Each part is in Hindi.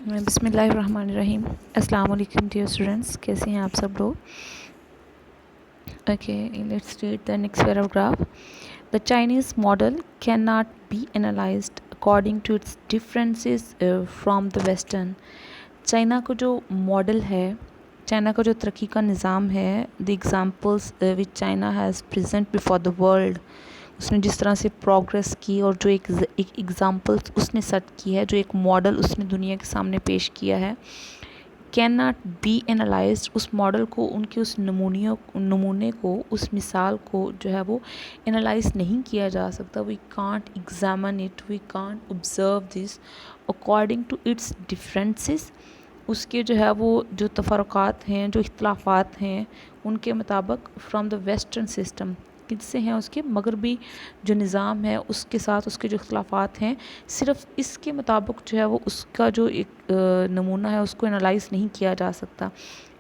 बिस्मिल्लाहिर्रहमानिर्रहीम। अस्सलाम वालेकुम डियर स्टूडेंट्स, कैसे हैं आप सब लोग? Okay, let's read the next paragraph. The Chinese model can not be analysed according to its differences from the western. China का जो मॉडल है, चाइना का जो तरक्की का निज़ाम है, the examples which China has present before the world, उसने जिस तरह से प्रोग्रेस की और जो एक एग्ज़ाम्पल्स उसने सेट की है, जो एक मॉडल उसने दुनिया के सामने पेश किया है, कैन नॉट बी एनालाइज्ड। उस मॉडल को, उनके उस नमूने को, उस मिसाल को जो है वो एनालाइज नहीं किया जा सकता। We can't examine it, we can't observe this according to its differences. उसके जो है वो जो तफरक़ात हैं, जो इख्तलाफात हैं, उनके मुताबिक फ्रॉम द वेस्टर्न सिस्टम, किससे हैं उसके मगरबी जो निज़ाम है उसके साथ उसके जो इख्तलाफात हैं, सिर्फ इसके मुताबिक जो है वो उसका जो एक नमूना है उसको एनालाइज नहीं किया जा सकता।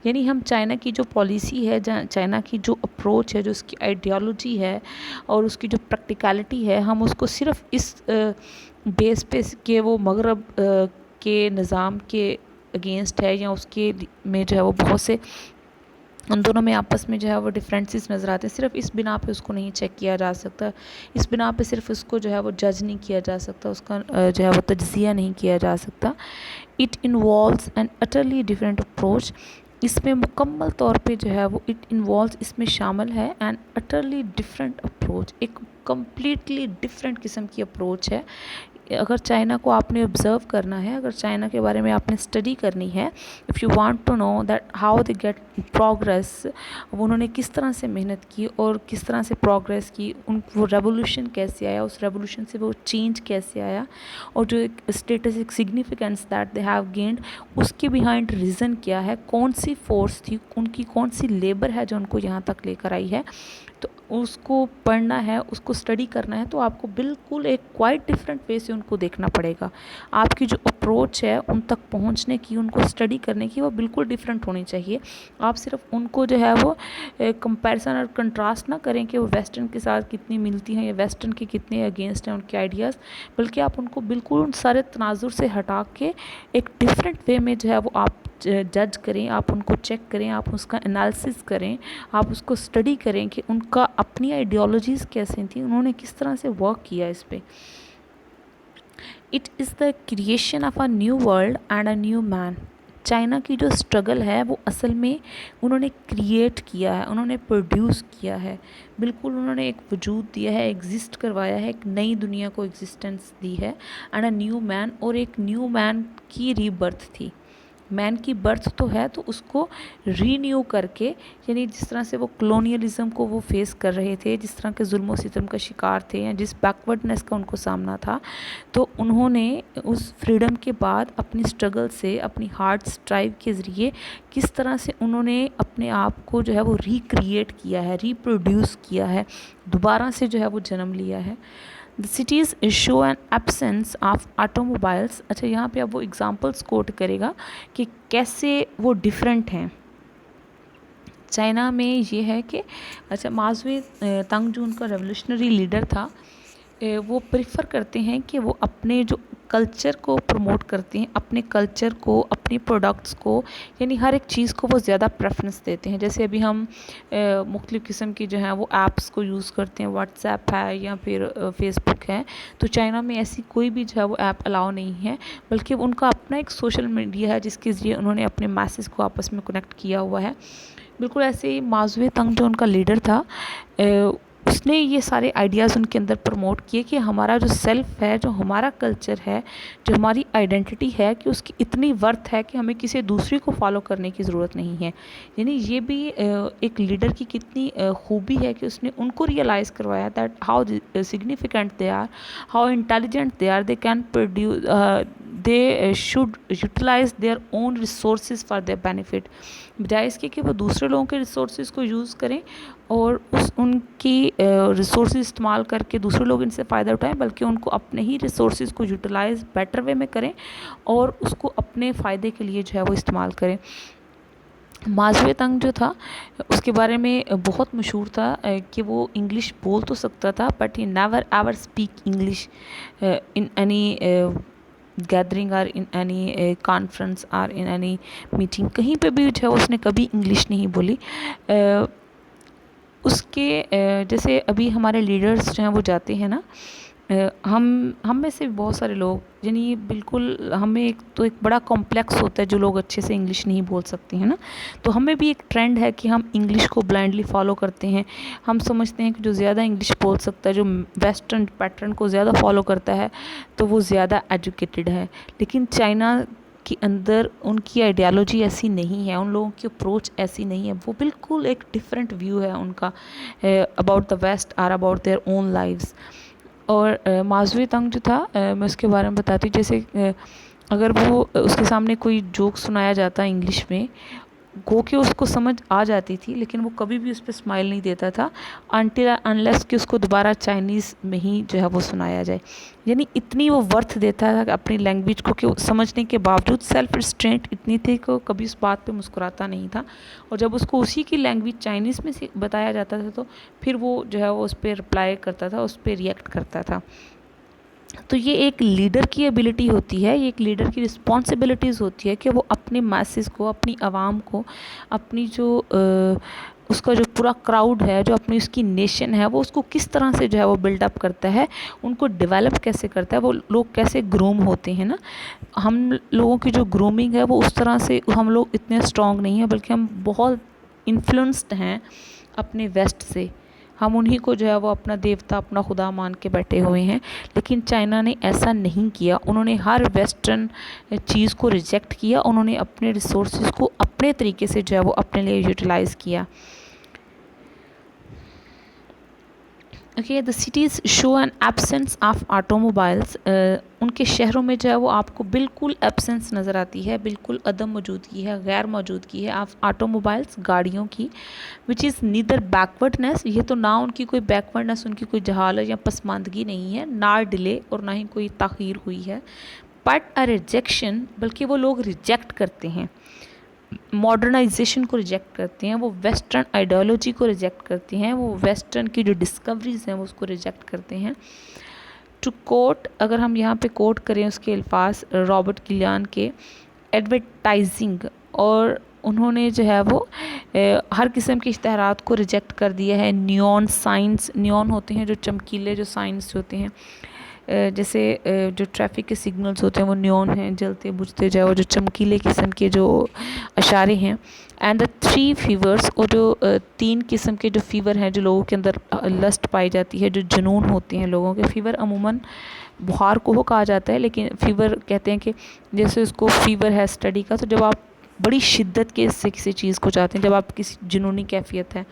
यानी हम चाइना की जो पॉलिसी है, चाइना की जो अप्रोच है, जो उसकी आइडियोलॉजी है और उसकी जो प्रैक्टिकलिटी है, हम उसको सिर्फ इस बेस पे कि वो मगरब के निज़ाम के अगेंस्ट है या उसके में जो है वो बहुत से उन दोनों में आपस में जो है वो डिफरेंसेस नज़र आते हैं, सिर्फ इस बिना पे उसको नहीं चेक किया जा सकता, इस बिना पे सिर्फ उसको जो है वो जज नहीं किया जा सकता, उसका जो है वो तज्ज़िया नहीं किया जा सकता। It involves N utterly different approach. इसमें मुकम्मल तौर पे जो है वो इट इन्वॉल्व्स, इसमें शामिल है एन अटरली डिफरेंट अप्रोच, एक कम्प्लीटली डिफरेंट किस्म की अप्रोच है। अगर चाइना को आपने ऑब्ज़र्व करना है, अगर चाइना के बारे में आपने स्टडी करनी है, if you want to know that how they get progress, उन्होंने किस तरह से मेहनत की और किस तरह से प्रोग्रेस की, उन वो रेवोल्यूशन कैसे आया, उस रेवोल्यूशन से वो चेंज कैसे आया, और जो एक स्टेटस, एक significance that they have gained, उसके बिहाइंड रीज़न क्या है, कौन सी फोर्स थी, उनकी कौन सी लेबर है जो उनको यहाँ तक लेकर आई है, तो उसको पढ़ना है, उसको स्टडी करना है, तो आपको बिल्कुल एक क्वाइट डिफरेंट वे से उनको देखना पड़ेगा। आपकी जो अप्रोच है उन तक पहुंचने की, उनको स्टडी करने की, वो बिल्कुल डिफरेंट होनी चाहिए। आप सिर्फ उनको जो है वो कंपैरिजन और कंट्रास्ट ना करें कि वो वेस्टर्न के साथ कितनी मिलती हैं या वेस्टर्न के कितने अगेंस्ट हैं उनके आइडियाज़, बल्कि आप उनको बिल्कुल उन सारे तनाजुर से हटा के एक डिफरेंट वे में जो है वो आप जज करें, आप उनको चेक करें, आप उसका एनालिसिस करें, आप उसको स्टडी करें कि उनका अपनी आइडियोलॉजीज़ कैसी थी, उन्होंने किस तरह से वर्क किया इस पर। It is the creation of a new world and a new man. China की जो स्ट्रगल है वो असल में उन्होंने क्रिएट किया है, उन्होंने प्रोड्यूस किया है, बिल्कुल उन्होंने एक वजूद दिया है, एग्जिस्ट करवाया है, एक नई दुनिया को एग्जिस्टेंस दी है, एंड अ न्यू मैन, और एक न्यू मैन की रीबर्थ थी। मैन की बर्थ तो है, तो उसको रीन्यू करके, यानी जिस तरह से वो कलोनियलिज्म को वो फेस कर रहे थे, जिस तरह के जुल्म सितम का शिकार थे या जिस बैकवर्डनेस का उनको सामना था, तो उन्होंने उस फ्रीडम के बाद अपनी स्ट्रगल से, अपनी हार्ड स्ट्राइव के ज़रिए किस तरह से उन्होंने अपने आप को जो है वो रिक्रिएट किया है, रिप्रोड्यूस किया है, दोबारा से जो है वो जन्म लिया है। The cities show N absence of automobiles. अच्छा, यहाँ पे अब वो एग्जांपल्स कोट करेगा कि कैसे वो डिफरेंट हैं। चाइना में ये है कि अच्छा, माज़वी तंग जो उनका रेवोल्यूशनरी लीडर था, वो प्रेफर करते हैं कि वो अपने जो कल्चर को प्रमोट करते हैं, अपने कल्चर को, अपनी प्रोडक्ट्स को, यानी हर एक चीज़ को वो ज़्यादा प्रेफरेंस देते हैं। जैसे अभी हम मुख्तलिफ़ किस्म की जो हैं वो ऐप्स को यूज़ करते हैं, व्हाट्सएप है या फिर फेसबुक है, तो चाइना में ऐसी कोई भी जो है वो ऐप अलाउ नहीं है, बल्कि उनका अपना एक सोशल मीडिया है जिसके ज़रिए उन्होंने अपने मैसेज को आपस में कनेक्ट किया हुआ है। बिल्कुल ऐसे ही माज़वी तंग जो उनका लीडर था, उसने ये सारे आइडियाज़ उनके अंदर प्रमोट किए कि हमारा जो सेल्फ़ है, जो हमारा कल्चर है, जो हमारी आइडेंटिटी है, कि उसकी इतनी वर्थ है कि हमें किसी दूसरे को फॉलो करने की ज़रूरत नहीं है। यानी ये भी एक लीडर की कितनी खूबी है कि उसने उनको रियलाइज़ करवाया that how significant they are, how intelligent they are, they can produce, they should utilise their own resources for their benefit, बजाय इसके कि वो दूसरे लोगों के रिसोर्सेज को यूज़ करें और उनकी रिसोर्सेज इस्तेमाल करके दूसरे लोग इनसे फ़ायदा उठाएं, बल्कि उनको अपने ही रिसोर्सेज को यूटिलाइज बेटर वे में करें और उसको अपने फ़ायदे के लिए जो है वो इस्तेमाल करें। माज़वी तंग जो था उसके बारे में बहुत मशहूर था कि वो इंग्लिश बोल तो सकता था, but he never ever speak English in any gathering और इन एनी कॉन्फ्रेंस और इन एनी मीटिंग, कहीं पे भी जो है उसने कभी इंग्लिश नहीं बोली। उसके जैसे अभी हमारे लीडर्स जो हैं वो जाते हैं ना, हम में से बहुत सारे लोग यानी बिल्कुल हमें एक बड़ा कॉम्प्लेक्स होता है जो लोग अच्छे से इंग्लिश नहीं बोल सकते हैं ना, तो हमें भी एक ट्रेंड है कि हम इंग्लिश को ब्लाइंडली फॉलो करते हैं। हम समझते हैं कि जो ज़्यादा इंग्लिश बोल सकता है, जो वेस्टर्न पैटर्न को ज़्यादा फॉलो करता है, तो वो ज़्यादा एजुकेटेड है। लेकिन चाइना के अंदर उनकी आइडियालॉजी ऐसी नहीं है, उन लोगों की अप्रोच ऐसी नहीं है, वो बिल्कुल एक डिफरेंट व्यू है उनका अबाउट द वेस्ट और अबाउट देयर ओन लाइव्स। और माधुरी तंग जो था, मैं उसके बारे में बताती हूँ। जैसे अगर वो उसके सामने कोई जोक सुनाया जाता इंग्लिश में, गो के उसको समझ आ जाती थी, लेकिन वो कभी भी उस पर स्माइल नहीं देता था अनटिल अनलेस कि उसको दोबारा चाइनीज़ में ही जो है वो सुनाया जाए। यानी इतनी वो वर्थ देता था अपनी लैंग्वेज को कि समझने के बावजूद सेल्फ रिस्ट्रेंट इतनी थी कि वो कभी उस बात पे मुस्कुराता नहीं था। और जब उसको उसी की लैंग्वेज चाइनीज़ में से बताया जाता था, तो फिर वो जो है वो उस पर रिप्लाई करता था, उस पर रिएक्ट करता था। तो ये एक लीडर की एबिलिटी होती है, ये एक लीडर की रिस्पॉन्सिबिलिटीज़ होती है कि वो अपने मैसेज को, अपनी आवाम को, अपनी जो उसका जो पूरा क्राउड है, जो अपनी उसकी नेशन है, वो उसको किस तरह से जो है वो बिल्डअप करता है, उनको डेवलप कैसे करता है, वो लोग कैसे ग्रूम होते हैं ना। हम लोगों की जो ग्रूमिंग है वो उस तरह से हम लोग इतने स्ट्रॉन्ग नहीं है, बल्कि हम बहुत इन्फ्लुएंस्ड हैं अपने वेस्ट से। हम उन्हीं को जो है वो अपना देवता, अपना खुदा मान के बैठे हुए हैं। लेकिन चाइना ने ऐसा नहीं किया, उन्होंने हर वेस्टर्न चीज़ को रिजेक्ट किया, उन्होंने अपने रिसोर्सेज को अपने तरीके से जो है वो अपने लिए यूटिलाइज़ किया। Okay, the cities show N absence of automobiles. उनके शहरों में जो है वो आपको बिल्कुल एब्सेंस नज़र आती है, बिल्कुल अदम मौजूदगी है, गैर मौजूदगी है ऑफ ऑटोमोबाइल्स, गाड़ियों की, विच इज़ नीदर बैकवर्डनेस, ये तो ना उनकी कोई बैकवर्डनेस, उनकी कोई जहालत या पसमानदगी नहीं है, ना डिले और ना ही कोई ताख़ीर हुई है, बट अ रिजेक्शन, बल्कि वो लोग रिजेक्ट करते हैं, मॉडर्नाइजेशन को रिजेक्ट करते हैं, वो वेस्टर्न आइडियोलॉजी को रिजेक्ट करते हैं, वो वेस्टर्न की जो डिस्कवरीज हैं वो उसको रिजेक्ट करते हैं। टू कोट, अगर हम यहाँ पे कोट करें उसके अल्फाज रॉबर्ट किलियान के, एडवर्टाइजिंग, और उन्होंने जो है वो हर किस्म के इश्तहारात को रिजेक्ट कर दिया है। नियॉन साइंस, नियॉन होते हैं जो चमकीले जो साइंस होते हैं, जैसे जो ट्रैफिक के सिग्नल्स होते हैं वो नियॉन हैं, जलते बुझते जाए, वो जो चमकीले किस्म के जो इशारे हैं। एंड द थ्री फीवर्स, और जो तीन किस्म के जो फीवर हैं, जो लोगों के अंदर लस्ट पाई जाती है, जो जुनून होते हैं लोगों के। फीवर अमूमन बुखार को कहा जाता है, लेकिन फीवर कहते हैं कि जैसे उसको फीवर है स्टडी का, तो जब आप बड़ी शिद्दत के से किसी चीज़ को चाहते हैं, जब आप किसी जुनूनी कैफियत है।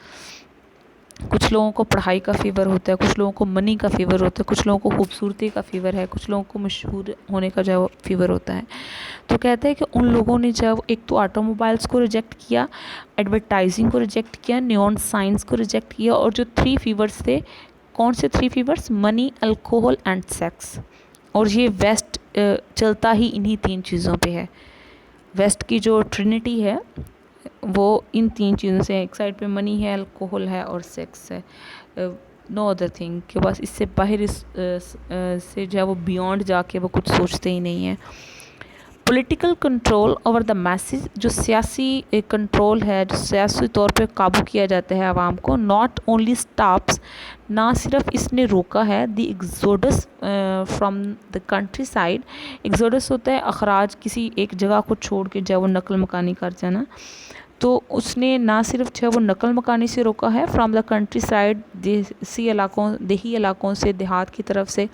कुछ लोगों को पढ़ाई का फ़ीवर होता है, कुछ लोगों को मनी का फ़ीवर होता है, कुछ लोगों को खूबसूरती का फ़ीवर है, कुछ लोगों को मशहूर होने का जो फ़ीवर होता है। तो कहते हैं कि उन लोगों ने जब एक तो ऑटोमोबाइल्स को रिजेक्ट किया, एडवर्टाइजिंग को रिजेक्ट किया, नियॉन साइंस को रिजेक्ट किया, और जो थ्री फीवर्स थे, कौन से three fevers? Money, alcohol and sex. और ये वेस्ट चलता ही इन्हीं तीन चीज़ों पे है। वेस्ट की जो ट्रिनिटी है वो इन तीन चीज़ों से है। एक साइड पे मनी है, अल्कोहल है और सेक्स है, नो अदर थिंग, कि बस इससे बाहर से जो है वो बियॉन्ड जाके वो कुछ सोचते ही नहीं है। Political control over the message, जो सियासी कंट्रोल है, जो सियासी तौर पे काबू किया जाता है आवाम को, नॉट ओनली स्टॉप्स, ना सिर्फ इसने रोका है, the exodus from the country side. Exodus होता है अखराज, किसी एक जगह को छोड़ के जो वो नकल मकानी कर जाना। तो उसने ना सिर्फ जो है वो नकल मकानी से रोका है, फ्रॉम द कंट्री साइड, देही इलाकों से, देहात की तरफ से,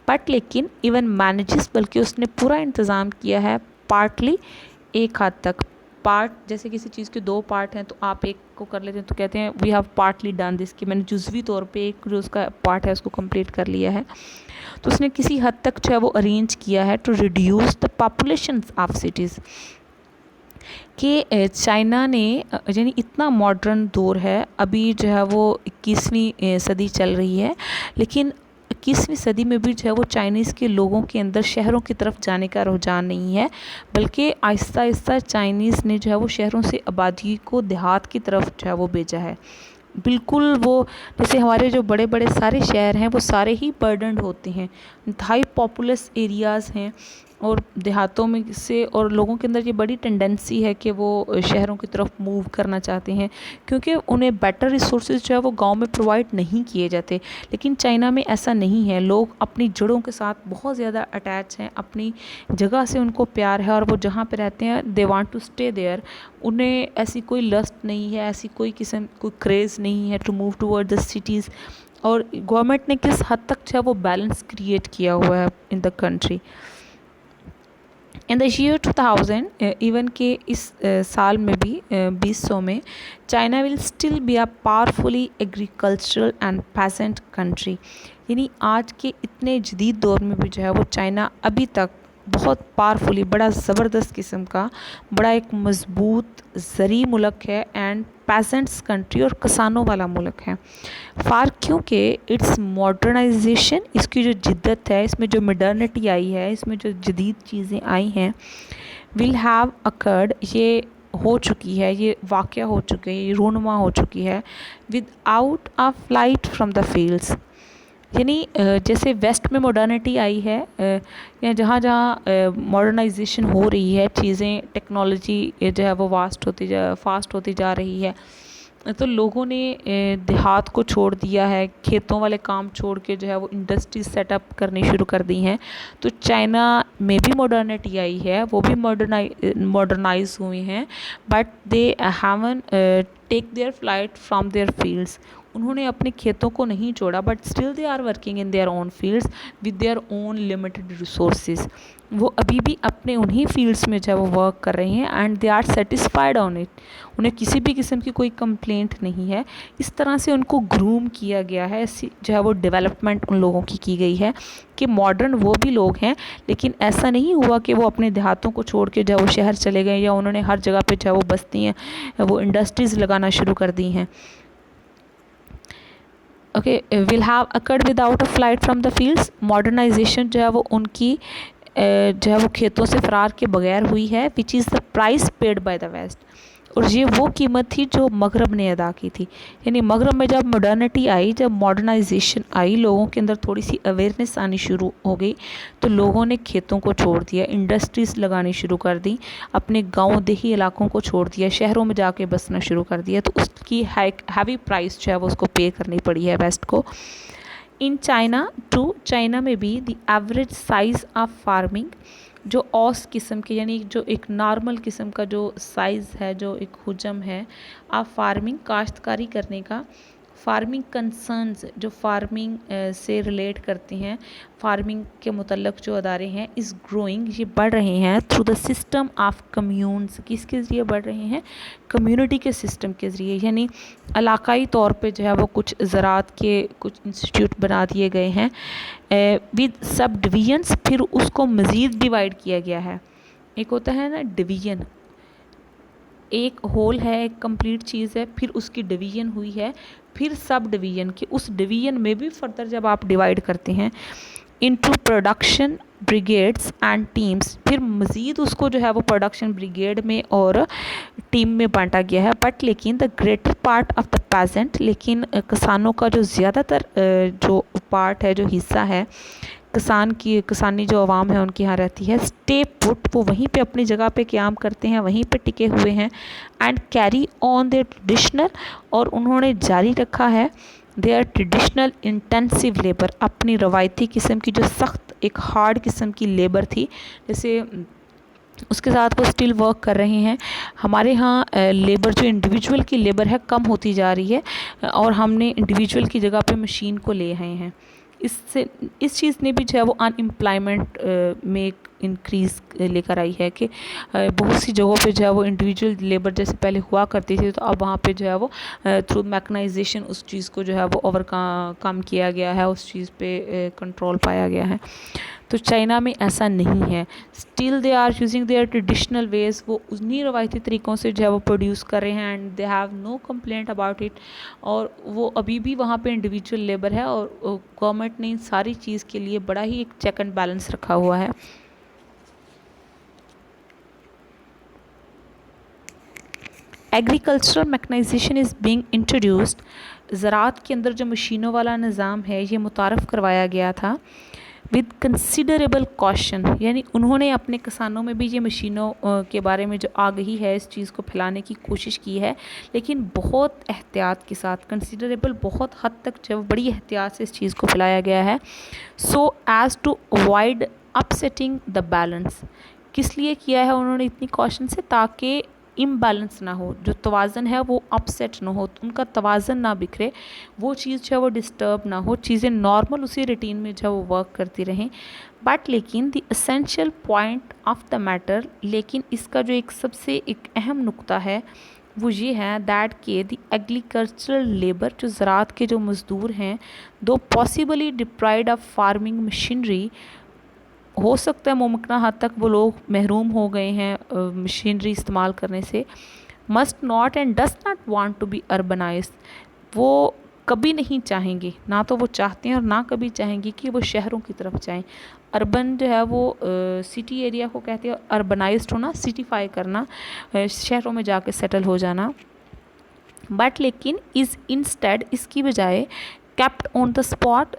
बट लेकिन इवन मैनेजेस, बल्कि उसने पूरा इंतज़ाम किया है, पार्टली, एक हद तक। पार्ट, जैसे किसी चीज़ के दो पार्ट हैं, तो आप एक को कर लेते हैं तो कहते हैं we have partly done this, कि मैंने जुज़वी तौर पे एक जो उसका पार्ट है उसको कंप्लीट कर लिया है। तो उसने किसी हद तक जो है वो अरेंज किया है to reduce the population of cities, कि चाइना ने यानी इतना मॉडर्न दौर है, अभी जो है वो 21वीं सदी चल रही है, लेकिन 21वीं सदी में भी जो है वो चाइनीज़ के लोगों के अंदर शहरों की तरफ जाने का रुझान नहीं है, बल्कि आहिस्ता आहिस्ता चाइनीज़ ने जो है वो शहरों से आबादी को देहात की तरफ जो है वो भेजा है। बिल्कुल वो, जैसे हमारे जो बड़े बड़े सारे शहर हैं वो सारे ही बर्डनड होते हैं, इंतहाई पॉपुलस एरियाज़ हैं, और देहातों में से, और लोगों के अंदर ये बड़ी टेंडेंसी है कि वो शहरों की तरफ मूव करना चाहते हैं, क्योंकि उन्हें बेटर रिसोर्सेज जो है वो गांव में प्रोवाइड नहीं किए जाते। लेकिन चाइना में ऐसा नहीं है, लोग अपनी जड़ों के साथ बहुत ज़्यादा अटैच हैं, अपनी जगह से उनको प्यार है, और वो जहाँ पे रहते हैं they want to stay there. उन्हें ऐसी कोई लस्ट नहीं है, ऐसी कोई किस्म कोई क्रेज़ नहीं है to move toward the cities. और गवर्नमेंट ने किस हद तक जो है वो बैलेंस क्रिएट किया हुआ है in the country. In the year 2000, even के इस साल में भी 2000 में, China will still be a powerfully agricultural and present country. यानी आज के इतने जदीद दौर में भी जो है वो चाइना अभी तक बहुत पावरफुली, बड़ा ज़बरदस्त किस्म का, बड़ा एक मज़बूत ज़री मुल्क है एंड पेसेंट्स कंट्री, और किसानों वाला मुल्क है। फार क्योंकि इट्स मॉडर्नाइजेशन, इसकी जो जिद्दत है, इसमें जो मॉडर्निटी आई है, इसमें जो जदीद चीज़ें आई हैं, विल हैव अकर्ड, ये हो चुकी है, ये वाक़या हो चुके हैं, ये रूनुमा हो चुकी है, with out a flight from the fields. यानी जैसे वेस्ट में मॉडर्निटी आई है, या जहाँ जहाँ मॉडर्नाइजेशन हो रही है, चीज़ें टेक्नोलॉजी जो है वो फास्ट होती जा रही है, तो लोगों ने देहात को छोड़ दिया है, खेतों वाले काम छोड़ के जो है वो इंडस्ट्रीज सेटअप करनी शुरू कर दी हैं। तो चाइना में भी मॉडर्निटी आई है, वो भी मॉडर्नाइज हुए हैं, but they haven't take their flight from their fields. उन्होंने अपने खेतों को नहीं छोड़ा, but still they are working in their own fields with their own limited resources. वो अभी भी अपने उन्हीं फील्ड्स में जो है वो वर्क कर रहे हैं, and they are satisfied on it. उन्हें किसी भी किस्म की कोई कंप्लेंट नहीं है। इस तरह से उनको ग्रूम किया गया है, ऐसी जो है वो डेवलपमेंट उन लोगों की गई है कि मॉडर्न वो भी लोग हैं, लेकिन ऐसा नहीं हुआ कि वो अपने देहातों को छोड़ के जो है वो शहर चले गए, या उन्होंने हर जगह पे जो है वो बस्ती हैं, वो इंडस्ट्रीज़ लगाना शुरू कर दी हैं। Okay, will have occurred without a flight from the fields. Modernisation जो है वो उनकी जो है वो खेतों से फरार के बगैर हुई है, which is the price paid by the west. और ये वो कीमत थी जो मगरब ने अदा की थी। यानी मगरब में जब मॉडर्निटी आई, जब मॉडर्नाइजेशन आई, लोगों के अंदर थोड़ी सी अवेयरनेस आनी शुरू हो गई, तो लोगों ने खेतों को छोड़ दिया, इंडस्ट्रीज़ लगानी शुरू कर दी, अपने गांव देही इलाकों को छोड़ दिया, शहरों में जाके बसना शुरू कर दिया। तो उसकी हैवी प्राइस जो है वो उसको पे करनी पड़ी है वेस्ट को। इन चाइना टू, चाइना में भी the average size of farming, जो औस किस्म के, यानी जो एक नॉर्मल किस्म का जो साइज़ है, जो एक हुजम है आप फार्मिंग, काश्तकारी करने का, फार्मिंग कंसर्न्स जो फार्मिंग से रिलेट करते हैं, फार्मिंग के मुतल्लक जो अदारे हैं, इज़ ग्रोइंग, ये बढ़ रहे हैं through the system of communes. किसके ज़रिए बढ़ रहे हैं? कम्युनिटी के सिस्टम के ज़रिए। यानी इलाकाई तौर पे जो है वो कुछ ज़राअत के कुछ इंस्टीट्यूट बना दिए गए हैं विद सब डिवीजन्स, फिर उसको मज़ीद डिवाइड किया गया है। एक होता है ना डिवीज़न, एक होल है, एक कंप्लीट चीज़ है, फिर उसकी डिवीज़न हुई है, फिर सब डिवीज़न के उस डिवीज़न में भी फर्दर जब आप डिवाइड करते हैं into production brigades and teams, फिर मज़ीद उसको जो है वो प्रोडक्शन ब्रिगेड में और टीम में बांटा गया है। बट लेकिन the greater part of the peasant, लेकिन किसानों का जो ज़्यादातर जो पार्ट है, जो हिस्सा है, किसानी जो आवाम है उनके यहाँ रहती है, स्टे पुट, वो वहीं पे अपनी जगह पे क़याम करते हैं, वहीं पे टिके हुए हैं, and carry on their traditional, और उन्होंने जारी रखा है देयर ट्रेडिशनल इंटेंसिव लेबर, अपनी रवायती किस्म की जो सख्त एक हार्ड किस्म की लेबर थी, जैसे उसके साथ वो स्टिल वर्क कर रहे हैं। हमारे यहाँ लेबर जो इंडिविजुअल की लेबर है कम होती जा रही है, और हमने इंडिविजुअल की जगह पे मशीन को ले आए हैं। इससे इस चीज़ ने भी जो है वो अनएम्प्लॉयमेंट में एक इंक्रीज़ लेकर आई है कि बहुत सी जगहों पे जो है वो इंडिविजुअल लेबर जैसे पहले हुआ करती थी, तो अब वहाँ पे जो है वो थ्रू मैकनाइजेशन उस चीज़ को जो है वो कम किया गया है, उस चीज़ पे कंट्रोल पाया गया है। तो चाइना में ऐसा नहीं है, still they are using their traditional ways, वो उन्हीं रवायती तरीक़ों से जो है वो प्रोड्यूस कर रहे हैं, and they have no complaint about it. और वो अभी भी वहाँ पे इंडिविजुअल लेबर है, और गवर्नमेंट ने इन सारी चीज़ के लिए बड़ा ही एक चेक एंड बैलेंस रखा हुआ है। एग्रीकल्चरल मैकनाइजेशन इज़ बीइंग इंट्रोड्यूस्ड, ज़राअत के अंदर जो मशीनों वाला निज़ाम है ये मुतारफ़ करवाया गया था। विद कंसिडरेबल कॉशन, यानी उन्होंने अपने किसानों में भी ये मशीनों के बारे में जो आगही है इस चीज़ को फैलाने की कोशिश की है, लेकिन बहुत एहतियात के साथ, कंसिडरेबल बहुत हद तक जब बड़ी एहतियात से इस चीज़ को फैलाया गया है। So as to avoid upsetting the balance, किस लिए किया है उन्होंने इतनी कॉशन से, ताकि इम्बैलेंस ना हो, जो तवाज़न है वो अपसेट ना हो, उनका तवाज़न ना बिखरे, वो चीज़ जो है वो डिस्टर्ब ना हो, चीज़ें नॉर्मल उसी रूटीन में जो है वो वर्क करती रहें। बट लेकिन the essential point of the matter, लेकिन इसका जो एक सबसे एक अहम नुक्ता है वो ये है दैट के द एग्रीकल्चरल लेबर, जो ज़राअत के जो मज़दूर हैं, दो possibly deprived of farming machinery, हो सकता है मुमकिन हद तक वो लोग महरूम हो गए हैं मशीनरी इस्तेमाल करने से, must not and does not want to be urbanise, वो कभी नहीं चाहेंगे, ना तो वो चाहते हैं और ना कभी चाहेंगे कि वो शहरों की तरफ जाएं। अर्बन जो है वो सिटी एरिया को कहते हैं, अर्बनाइज्ड होना, सिटीफाई करना, शहरों में जाके सेटल हो जाना। बट लेकिन इज़ इंस्टेड, इसकी बजाय kept on the spot,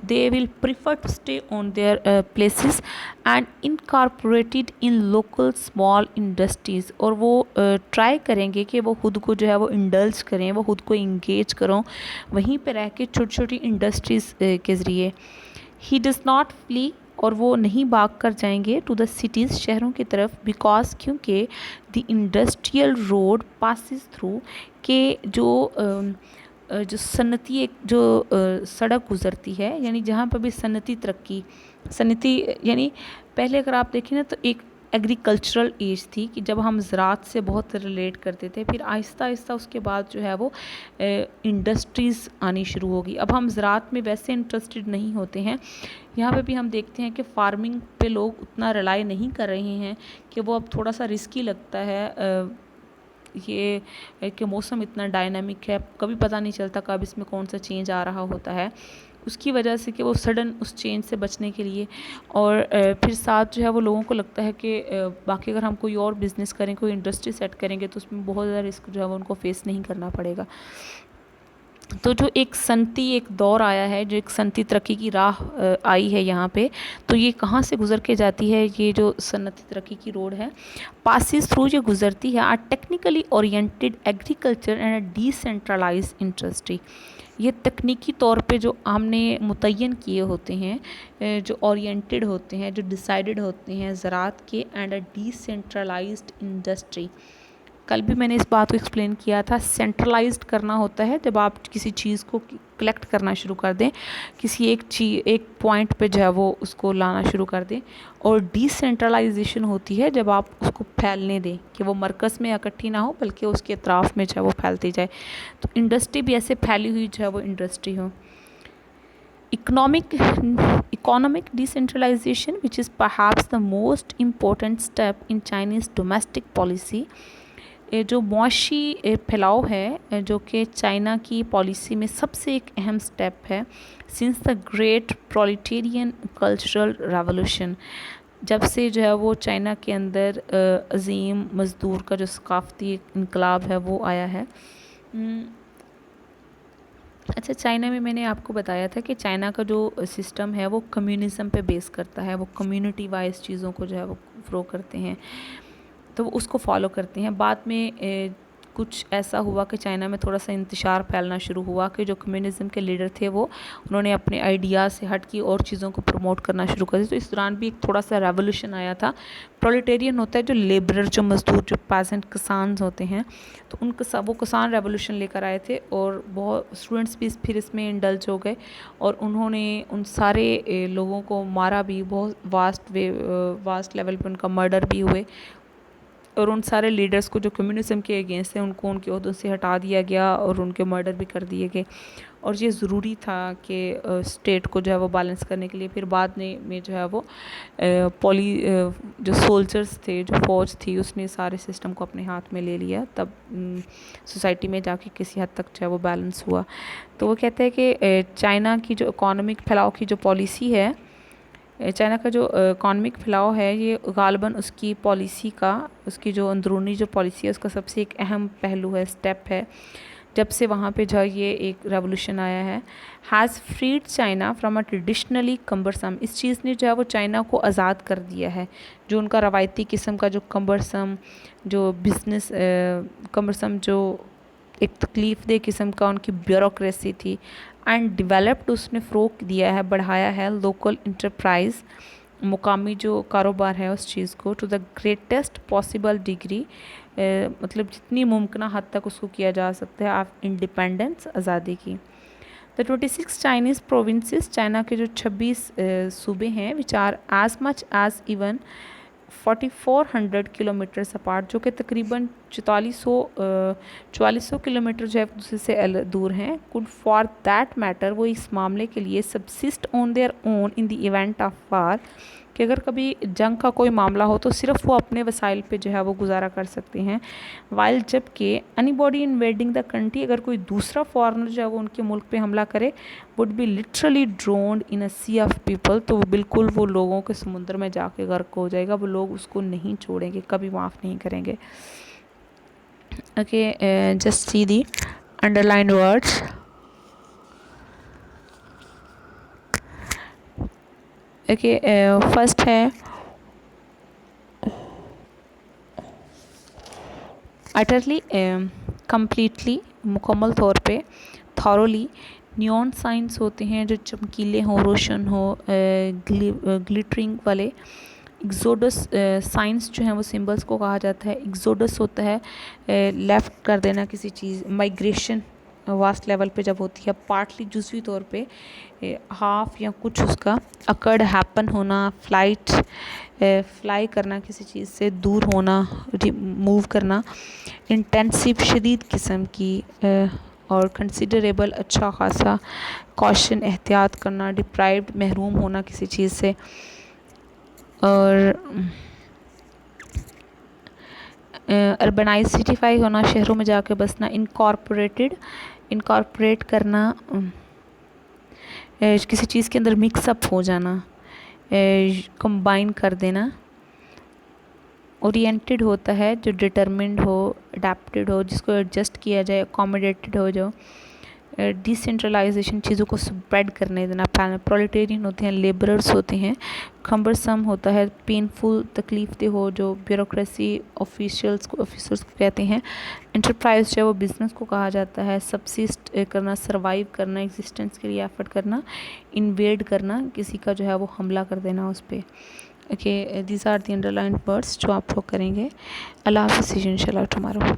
they will prefer to stay on their places and incorporated in local small industries, और वो ट्राई करेंगे कि वो खुद को जो है वो इंडल्ज करें, वो खुद को इंगेज करो वहीं पे रह के छोटी छोटी इंडस्ट्रीज़ के ज़रिए। ही डज़ नॉट फ्ली, और वो नहीं भाग कर जाएंगे टू द सिटीज़, शहरों की तरफ, बिकॉज क्योंकि the industrial road passes through, के जो सनती एक जो सड़क गुज़रती है, यानी जहाँ पर भी सनती तरक्की, सनती यानी पहले अगर आप देखें ना तो एक एग्रीकल्चरल एज थी कि जब हम ज़राअत से बहुत रिलेट करते थे, फिर आहिस्ता आहिस्ता उसके बाद जो है वो इंडस्ट्रीज़ आनी शुरू होगी। अब हम ज़राअत में वैसे इंटरेस्टेड नहीं होते हैं, यहाँ पे भी हम देखते हैं कि फार्मिंग पे लोग उतना रिलाई नहीं कर रहे हैं, कि वो अब थोड़ा सा रिस्की लगता है, ये कि मौसम इतना डायनामिक है, कभी पता नहीं चलता कब इसमें कौन सा चेंज आ रहा होता है, उसकी वजह से कि वो सडन उस चेंज से बचने के लिए, और फिर साथ जो है वो लोगों को लगता है कि बाकी अगर हम कोई और बिज़नेस करें, कोई इंडस्ट्री सेट करेंगे तो उसमें बहुत ज़्यादा रिस्क जो है वो उनको फेस नहीं करना पड़ेगा। तो जो एक सनती एक दौर आया है, जो एक सनती तरक्की की राह आई है यहाँ पे, तो ये कहाँ से गुज़र के जाती है, ये जो सनती तरक्की की रोड है, पासिस थ्रू जो गुज़रती है are technically oriented agriculture and a decentralise industry. ये तकनीकी तौर पे जो हमने मुतय्यन किए होते हैं, जो ओरिएंटेड होते हैं, जो डिसाइडेड होते हैं ज़राअत के, एंड अ डिसेंट्रलाइज्ड इंडस्ट्री। कल भी मैंने इस बात को एक्सप्लेन किया था, सेंट्रलाइज्ड करना होता है जब आप किसी चीज़ को कलेक्ट करना शुरू कर दें, किसी एक पॉइंट पे जो है वो उसको लाना शुरू कर दें, और डिसेंट्रलाइजेशन होती है जब आप उसको फैलने दें, कि वो मरकज़ में इकट्ठी ना हो बल्कि उसके अतराफ़ में जो है वो फैलती जाए। तो इंडस्ट्री भी ऐसे फैली हुई जो है वो इंडस्ट्री हो। Economic decentralization, which is perhaps the most important step in Chinese domestic policy, जो मुआशी फैलाव है जो कि चाइना की पॉलिसी में सबसे एक अहम स्टेप है, since the great proletarian cultural revolution, जब से जो है वो चाइना के अंदर अजीम मज़दूर का जो सकाफ़ती इनकलाब है वो आया है। अच्छा, चाइना में मैंने आपको बताया था कि चाइना का जो सिस्टम है वो कम्युनिज़म पे बेस करता है, वो कम्युनिटी वाइज चीज़ों को जो है वो फ्लो करते हैं, तो वो उसको फॉलो करते हैं। बाद में कुछ ऐसा हुआ कि चाइना में थोड़ा सा इंतशार फैलना शुरू हुआ कि जो कम्युनिज़म के लीडर थे वो उन्होंने अपने आइडिया से हट की और चीज़ों को प्रमोट करना शुरू कर दिया। तो इस दौरान भी एक थोड़ा सा रेवोल्यूशन आया था। प्रोलेटेरियन होता है जो लेबरर, जो मज़दूर, जो पेजेंट किसान होते हैं, तो वो किसान रेवोल्यूशन लेकर आए थे, और बहुत स्टूडेंट्स भी फिर इसमें इंडल्ज हो गए, और उन्होंने उन सारे लोगों को मारा भी, बहुत वास्ट लेवल पर उनका मर्डर भी हुए, और उन सारे लीडर्स को जो कम्युनिज़म के अगेंस्ट हैं उनको उनके ओहदों से हटा दिया गया और उनके मर्डर भी कर दिए गए। और ये ज़रूरी था कि स्टेट को जो है वो बैलेंस करने के लिए। फिर बाद में जो है वो जो सोल्जर्स थे, जो फ़ौज थी, उसने सारे सिस्टम को अपने हाथ में ले लिया, तब सोसाइटी में जाके किसी हद तक जो है वो बैलेंस हुआ। तो वो कहते हैं कि चाइना की जो इकॉनमिक फैलाव की जो पॉलिसी है, चाइना का जो इकॉनमिक फैलाव है, ये गालबन उसकी पॉलिसी का, उसकी जो अंदरूनी जो पॉलिसी है उसका सबसे एक अहम पहलू है, स्टेप है, जब से वहाँ पे जो है ये एक रेवोल्यूशन आया है। Has freed China from a traditionally cumbersome, इस चीज़ ने जो है वो चाइना को आज़ाद कर दिया है। जो उनका रवायती किस्म का जो कम्बरसम, जो बिजनेस कम्बरसम, जो एक तकलीफ़ दे किस्म का उनकी ब्यूरोक्रेसी थी, एंड डेवलप्ड, उसने फ़रोग दिया है, बढ़ाया है लोकल इंटरप्राइज, मुकामी जो कारोबार है उस चीज़ को, to the greatest possible degree, मतलब जितनी मुमकिन हद तक उसको किया जा सकता है आप इंडिपेंडेंस, आज़ादी की। द 26 चाइनीज़ प्रोविंसेस, चाइना के जो 26 सूबे हैं, which are as much as even 4400 kilometres apart, जो कि तकरीबन 4400 किलोमीटर जो है एक दूसरे से दूर हैं। कुड फॉर दैट मैटर, वो इस मामले के लिए subsist on their own in the event of war, कि अगर कभी जंग का कोई मामला हो तो सिर्फ वो अपने वसाइल पे जो है वो गुजारा कर सकते हैं। वाइल जबकि any body invading the country, अगर कोई दूसरा फॉरनर जो है वो उनके मुल्क पे हमला करे, would be literally drowned in a sea of people, तो वो बिल्कुल वो लोगों के समुद्र में जाके गर्क हो जाएगा, वो लोग उसको नहीं छोड़ेंगे, कभी माफ़ नहीं करेंगे। ओके, जस्ट सी दी अंडरलाइंड वर्ड्स। ओके, फर्स्ट है अटरली, कम्प्लीटली, मुकम्मल तौर पे, थॉरोली, नियॉन साइंस होते हैं जो चमकीले हों, रोशन हो, ग्लिटरिंग वाले। एग्जोडस साइंस जो है वो सिंबल्स को कहा जाता है। एग्जोडस होता है लेफ़्ट कर देना किसी चीज़, माइग्रेशन वास्ट लेवल पे जब होती है। पार्टली जुज़वी तौर पे हाफ या कुछ उसका, अकड़ हैपन होना, फ्लाइट फ्लाई करना, किसी चीज़ से दूर होना, मूव करना। इंटेंसिव, शदीद किस्म की, और कंसिडरेबल, अच्छा खासा। कॉशन, एहतियात करना। डिप्राइव्ड, महरूम होना किसी चीज़ से। और अर्बनाइज, सिटीफाई होना, शहरों में जाके बसना। इनकॉर्पोरेटेड, इनकॉर्पोरेट करना, किसी चीज़ के अंदर मिक्सअप हो जाना, कंबाइन कर देना। ओरिएंटेड होता है जो डिटर्मिन्ड हो, अडेप्टेड हो, जिसको एडजस्ट किया जाए, अकोमोडेटेड हो जो। डिसेंट्रलाइजेशन, चीज़ों को स्प्रेड करने देना। प्रोलेटेरियन होते हैं, लेबरर्स होते हैं। खम्बरसम होता है पेनफुल, तकलीफ दे हो जो, ब्यूरोक्रेसी, ऑफिशियल्स को कहते हैं। इंटरप्राइज जो है वो बिज़नेस को कहा जाता है। सबसिस्ट करना, सर्वाइव करना, एग्जिस्टेंस के लिए एफर्ट करना। इन्वेड करना, किसी का जो है वो हमला कर देना उस पर। Okay, these are the underline words जो आप लोग करेंगे। अल्लाह हाफ़िज़, इंशाल्लाह टुमारो।